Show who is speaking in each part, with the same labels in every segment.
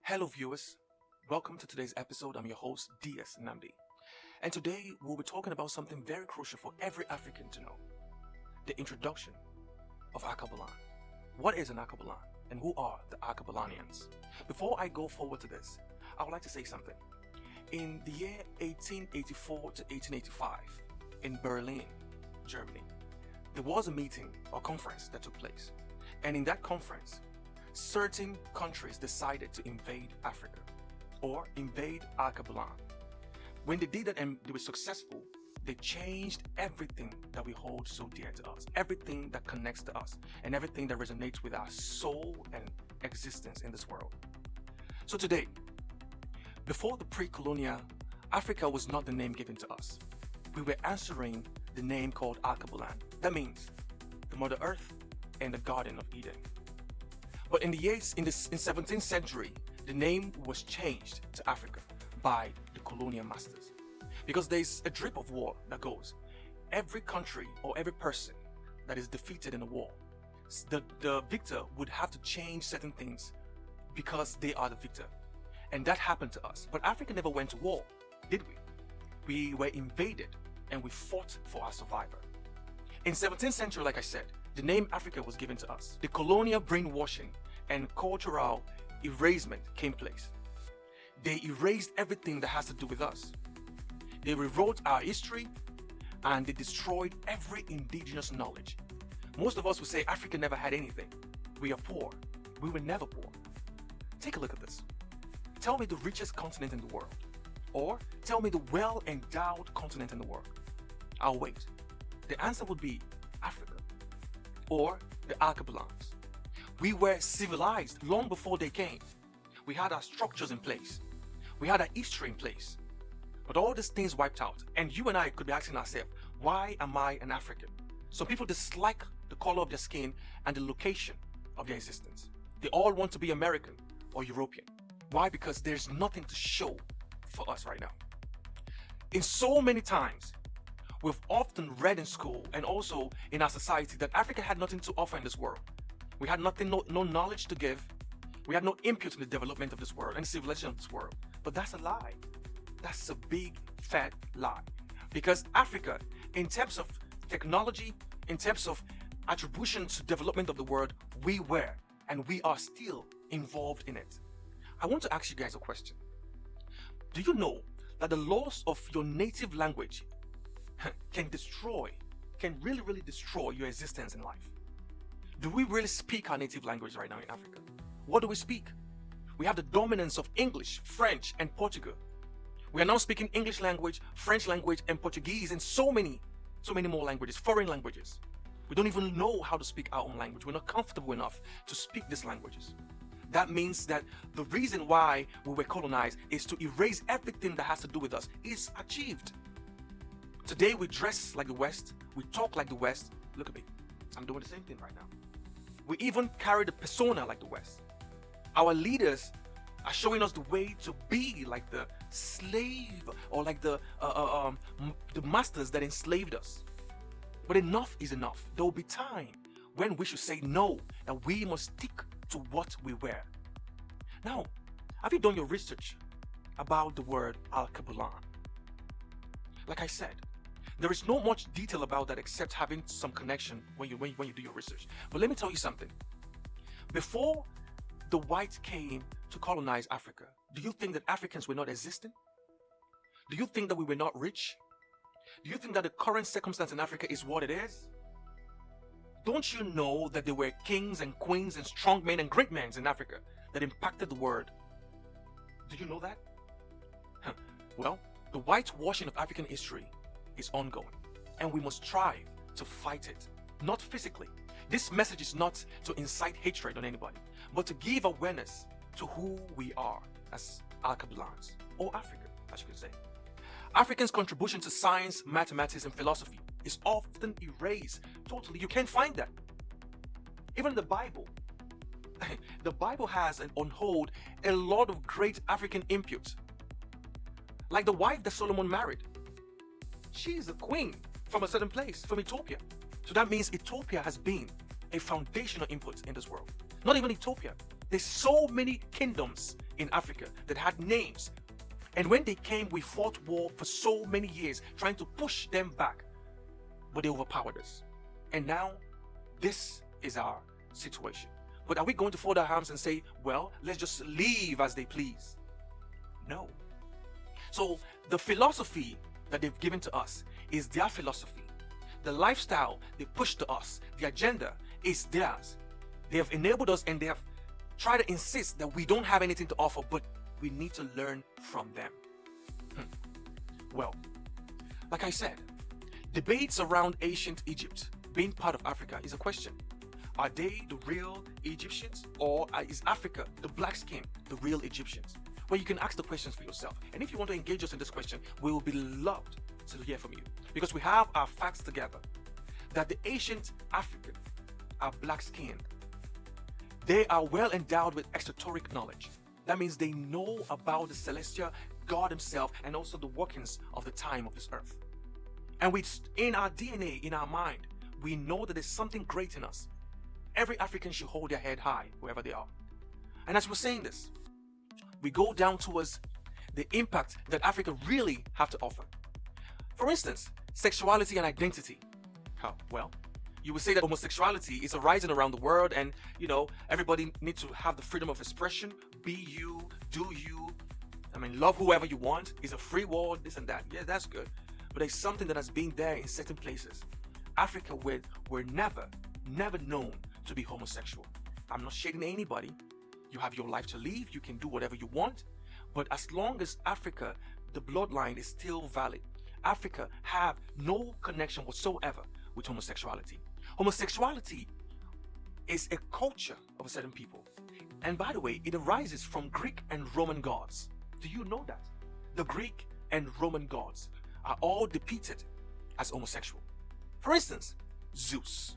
Speaker 1: Hello, viewers. Welcome to today's episode. I'm your host, DS Namdi. And today we'll be talking about something very crucial for every African to know: the introduction of Alkebulan. What is an Alkebulan, and who are the Alkebulanians? Before I go forward to this, I would like to say something. In the year 1884 to 1885, in Berlin, Germany, there was a meeting or conference that took place. And in that conference, certain countries decided to invade Africa or invade Alkebulan. When they did that and they were successful, they changed everything that we hold so dear to us, everything that connects to us, and everything that resonates with our soul and existence in this world. So today, before the pre-colonial, Africa was not the name given to us. We were answering the name called Alkebulan. That means the Mother Earth and the Garden of Eden. But in the 17th century, the name was changed to Africa by the colonial masters. Because there's a drip of war that goes. Every country or every person that is defeated in a war, the victor would have to change certain things because they are the victor. And that happened to us. But Africa never went to war, did we? We were invaded and we fought for our survival. In 17th century, like I said, the name Africa was given to us. The colonial brainwashing and cultural erasement came place. They erased everything that has to do with us. They rewrote our history and they destroyed every indigenous knowledge. Most of us would say Africa never had anything. We are poor. We were never poor. Take a look at this. Tell me the richest continent in the world, or tell me the well-endowed continent in the world. I'll wait. The answer would be Africa, or the Alkebulans. We were civilized long before they came. We had our structures in place. We had our history in place. But all these things wiped out, and you and I could be asking ourselves, why am I an African? Some people dislike the color of their skin and the location of their existence. They all want to be American or European. Why? Because there's nothing to show for us right now. In so many times, we've often read in school and also in our society that Africa had nothing to offer in this world. We had nothing, no knowledge to give. We had no input in the development of this world and civilization of this world. But that's a lie. That's a big, fat lie. Because Africa, in terms of technology, in terms of attribution to development of the world, we were and we are still involved in it. I want to ask you guys a question. Do you know that the loss of your native language can really destroy your existence in life? Do we really speak our native language right now in Africa? What do we speak? We have the dominance of English, French, and Portugal. We are now speaking English language, French language, and Portuguese, and so many more languages, foreign languages. We don't even know how to speak our own language. We're not comfortable enough to speak these languages. That means that the reason why we were colonized is to erase everything that has to do with us is achieved. Today we dress like the West, we talk like the West. Look at me, I'm doing the same thing right now. We even carry the persona like the West. Our leaders are showing us the way to be like the slave or like the masters that enslaved us. But enough is enough. There will be time when we should say no, that we must stick to what we were. Now, have you done your research about the word Alkebulan? Like I said, there is not much detail about that except having some connection when you do your research. But let me tell you something. Before the whites came to colonize Africa, do you think that Africans were not existing? Do you think that we were not rich? Do you think that the current circumstance in Africa is what it is? Don't you know that there were kings and queens and strong men and great men in Africa that impacted the world? Do you know that? Well, the whitewashing of African history is ongoing, and we must strive to fight it. Not physically. This message is not to incite hatred on anybody, but to give awareness to who we are as Alkebulans, or Africa, as you could say. Africans' contribution to science, mathematics, and philosophy is often erased totally. You can't find that. Even the Bible. The Bible has on hold a lot of great African input. Like the wife that Solomon married. She is a queen from a certain place, from Ethiopia. So that means Ethiopia has been a foundational input in this world. Not even Ethiopia. There's so many kingdoms in Africa that had names. And when they came, we fought war for so many years trying to push them back, but they overpowered us. And now, this is our situation. But are we going to fold our arms and say, well, let's just leave as they please? No. So the philosophy that they've given to us is their philosophy. The lifestyle they push to us, the agenda is theirs. They have enabled us and they have tried to insist that we don't have anything to offer, but we need to learn from them. Well, like I said, debates around ancient Egypt being part of Africa is a question. Are they the real Egyptians, or is Africa, the black skin, the real Egyptians? Well, you can ask the questions for yourself. And if you want to engage us in this question, we will be loved to hear from you, because we have our facts together that the ancient African are black skinned. They are well endowed with extraterritorial knowledge. That means they know about the celestial God himself and also the workings of the time of this earth. And in our DNA, in our mind, we know that there's something great in us. Every African should hold their head high, wherever they are. And as we're saying this, we go down towards the impact that Africa really have to offer. For instance, sexuality and identity. Well, you would say that homosexuality is arising around the world, and everybody needs to have the freedom of expression. Be you, do you. Love whoever you want. It's a free world, this and that. Yeah, that's good. But there's something that has been there in certain places. Africa, we're never known to be homosexual. I'm not shading anybody. You have your life to live. You can do whatever you want. But as long as Africa, the bloodline is still valid, Africa have no connection whatsoever with homosexuality. Homosexuality is a culture of a certain people. And by the way, it arises from Greek and Roman gods. Do you know that? The Greek and Roman gods are all depicted as homosexual. For instance, Zeus.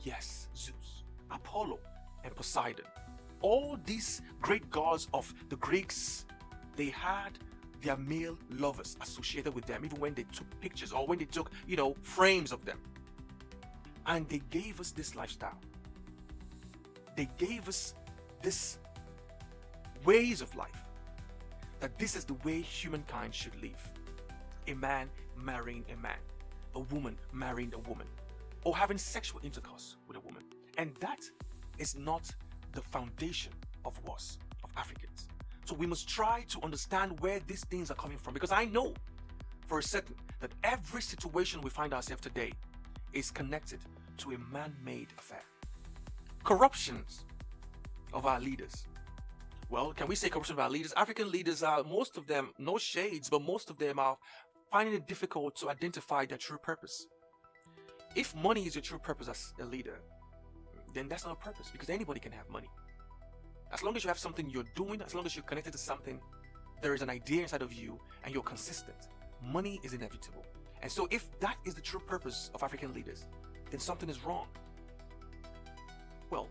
Speaker 1: Yes, Zeus. Apollo and Poseidon. All these great gods of the Greeks, they had their male lovers associated with them, even when they took pictures or when they took, frames of them. And they gave us this lifestyle. They gave us this ways of life, that this is the way humankind should live. A man marrying a man, a woman marrying a woman, or having sexual intercourse with a woman. And that is not the foundation of us, of Africans. So we must try to understand where these things are coming from, because I know for a certain that every situation we find ourselves today is connected to a man-made affair. Corruptions of our leaders. Well, can we say corruption of our leaders? African leaders are, most of them, no shades, but most of them are finding it difficult to identify their true purpose. If money is your true purpose as a leader, then that's not a purpose, because anybody can have money. As long as you have something you're doing, as long as you're connected to something, there is an idea inside of you and you're consistent, money is inevitable. And so if that is the true purpose of African leaders, then something is wrong. Well,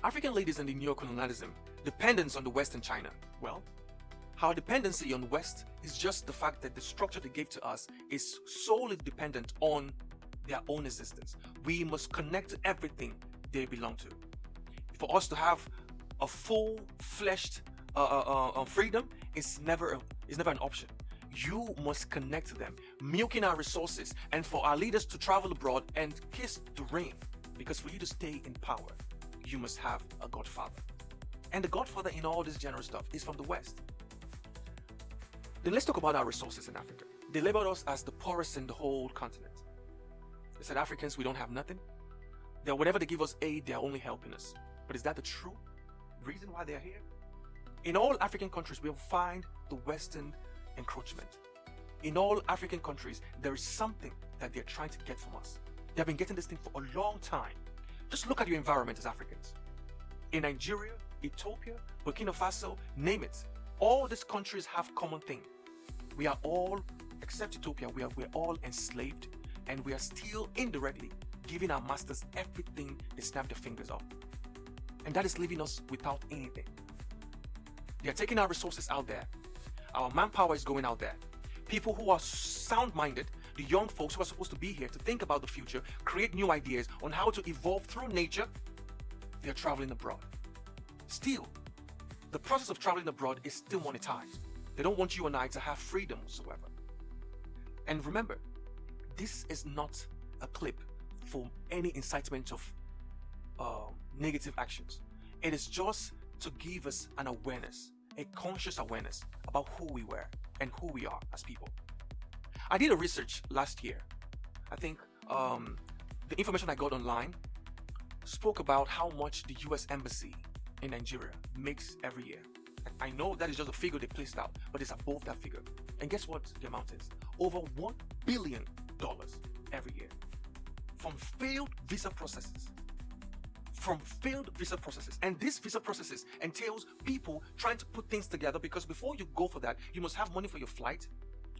Speaker 1: African leaders in the neocolonialism, dependence on the West and China. Well, our dependency on the West is just the fact that the structure they gave to us is solely dependent on their own existence. We must connect to everything they belong to. For us to have a full-fledged freedom is never an option. You must connect to them, milking our resources, and for our leaders to travel abroad and kiss the ring. Because for you to stay in power, you must have a godfather. And the godfather in all this general stuff is from the West. Then let's talk about our resources in Africa. They labeled us as the poorest in the whole continent. They said Africans, we don't have nothing. That whenever they give us aid, they're only helping us. But is that the true reason why they're here? In all African countries, we'll find the Western encroachment. In all African countries, there is something that they're trying to get from us. They've been getting this thing for a long time. Just look at your environment as Africans. In Nigeria, Ethiopia, Burkina Faso, name it. All these countries have common thing. We are all, except Ethiopia, we're all enslaved, and we are still indirectly giving our masters everything they snap their fingers off. And that is leaving us without anything. They are taking our resources out there. Our manpower is going out there. People who are sound-minded, the young folks who are supposed to be here to think about the future, create new ideas on how to evolve through nature, they are traveling abroad. Still, the process of traveling abroad is still monetized. They don't want you and I to have freedom whatsoever. And remember, this is not a clip for any incitement of negative actions. It is just to give us an awareness, a conscious awareness about who we were and who we are as people. I did a research last year. I think the information I got online spoke about how much the US Embassy in Nigeria makes every year. I know that is just a figure they placed out, but it's above that figure. And guess what the amount is? Over $1 billion every year. From failed visa processes. And these visa processes entails people trying to put things together, because before you go for that, you must have money for your flight,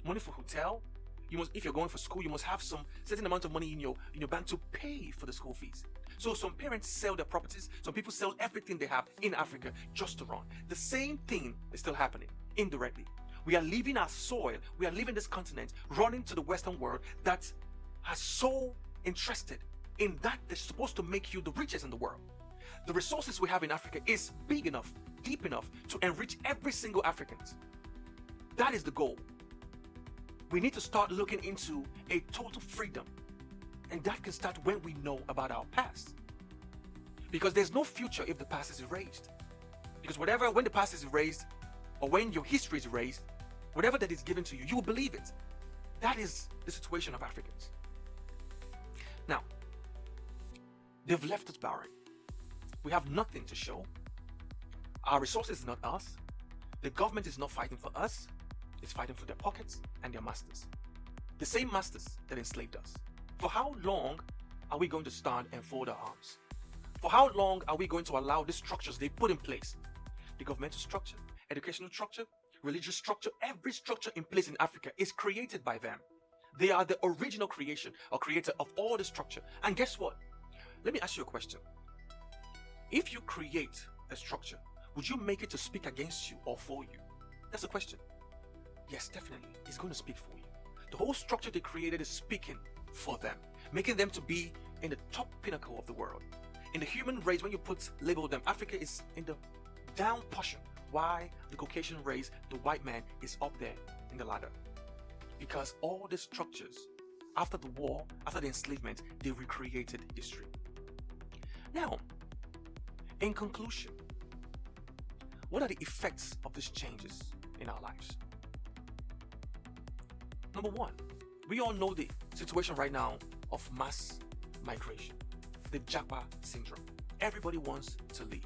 Speaker 1: money for hotel. You must, if you're going for school, you must have some certain amount of money in your bank to pay for the school fees. So some parents sell their properties, some people sell everything they have in Africa just to run. The same thing is still happening indirectly. We are leaving our soil, we are leaving this continent, running to the Western world that are so interested in that they're supposed to make you the richest in the world. The resources we have in Africa is big enough, deep enough to enrich every single African. That is the goal. We need to start looking into a total freedom. And that can start when we know about our past. Because there's no future if the past is erased. Because when the past is erased, or when your history is erased, whatever that is given to you, you will believe it. That is the situation of Africans. Now, they've left us barren. We have nothing to show. Our resources is not us. The government is not fighting for us. It's fighting for their pockets and their masters. The same masters that enslaved us. For how long are we going to stand and fold our arms? For how long are we going to allow these structures they put in place? The governmental structure, educational structure, religious structure, every structure in place in Africa is created by them. They are the original creation or creator of all the structure. And guess what? Let me ask you a question. If you create a structure, would you make it to speak against you or for you? That's the question. Yes, definitely. It's going to speak for you. The whole structure they created is speaking for them, making them to be in the top pinnacle of the world. In the human race, when you label them, Africa is in the down portion. Why the Caucasian race, the white man, is up there in the ladder? Because all the structures, after the war, after the enslavement, they recreated history. Now, in conclusion, what are the effects of these changes in our lives? Number one, we all know the situation right now of mass migration, the Japa syndrome. Everybody wants to leave.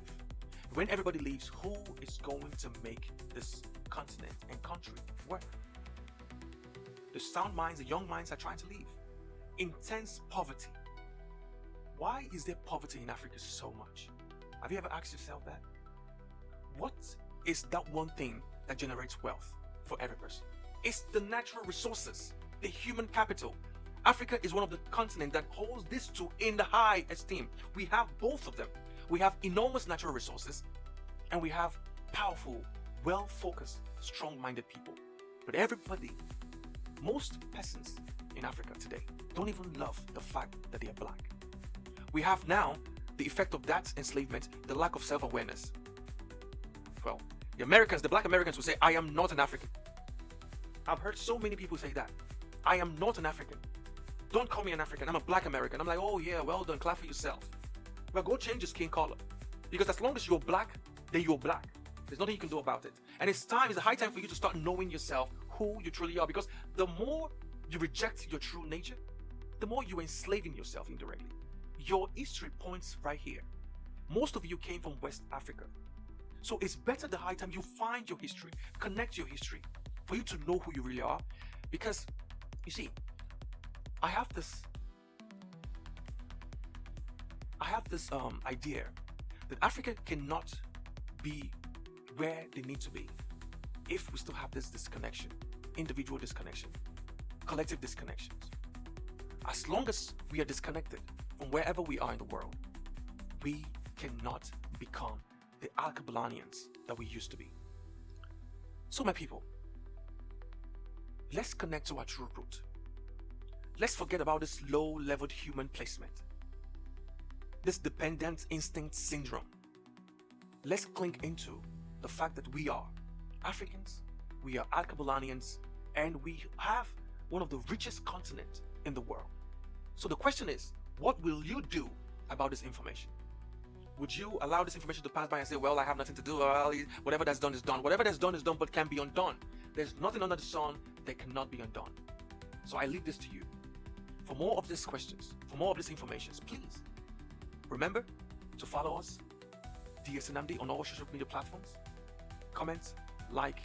Speaker 1: When everybody leaves, who is going to make this continent and country work? The sound minds, the young minds are trying to leave. Intense poverty. Why is there poverty in Africa so much? Have you ever asked yourself that? What is that one thing that generates wealth for every person? It's the natural resources, the human capital. Africa is one of the continents that holds these two in the high esteem. We have both of them. We have enormous natural resources, and we have powerful, well-focused, strong-minded people. But everybody, most persons in Africa today, don't even love the fact that they are black. We have now the effect of that enslavement, the lack of self-awareness. Well, the black Americans will say, I am not an African. I've heard so many people say that. I am not an African. Don't call me an African. I'm a black American. I'm like, oh yeah, well done, clap for yourself. Well, go change your skin color. Because as long as you're black, then you're black. There's nothing you can do about it. And it's a high time for you to start knowing yourself, who you truly are. Because the more you reject your true nature, the more you're enslaving yourself indirectly. Your history points right here. Most of you came from West Africa. So it's better the high time you find your history, connect your history, for you to know who you really are. Because, you see, I have this idea that Africa cannot be where they need to be if we still have this disconnection, individual disconnection, collective disconnections. As long as we are disconnected from wherever we are in the world, we cannot become the Alkebulanians that we used to be. So my people, let's connect to our true root. Let's forget about this low-leveled human placement, this dependent instinct syndrome. Let's cling into the fact that we are Africans, we are Alkebulanians, and we have one of the richest continents in the world. So the question is, what will you do about this information? Would you allow this information to pass by and say, well, I have nothing to do, well, whatever that's done is done. Whatever that's done is done, but can be undone. There's nothing under the sun that cannot be undone. So I leave this to you. For more of these questions, for more of these informations, please remember to follow us, DS Nnamdi, on all social media platforms. Comment, like,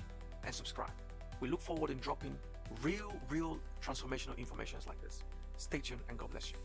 Speaker 1: and subscribe. We look forward in dropping real transformational information like this. Stay tuned and God bless you.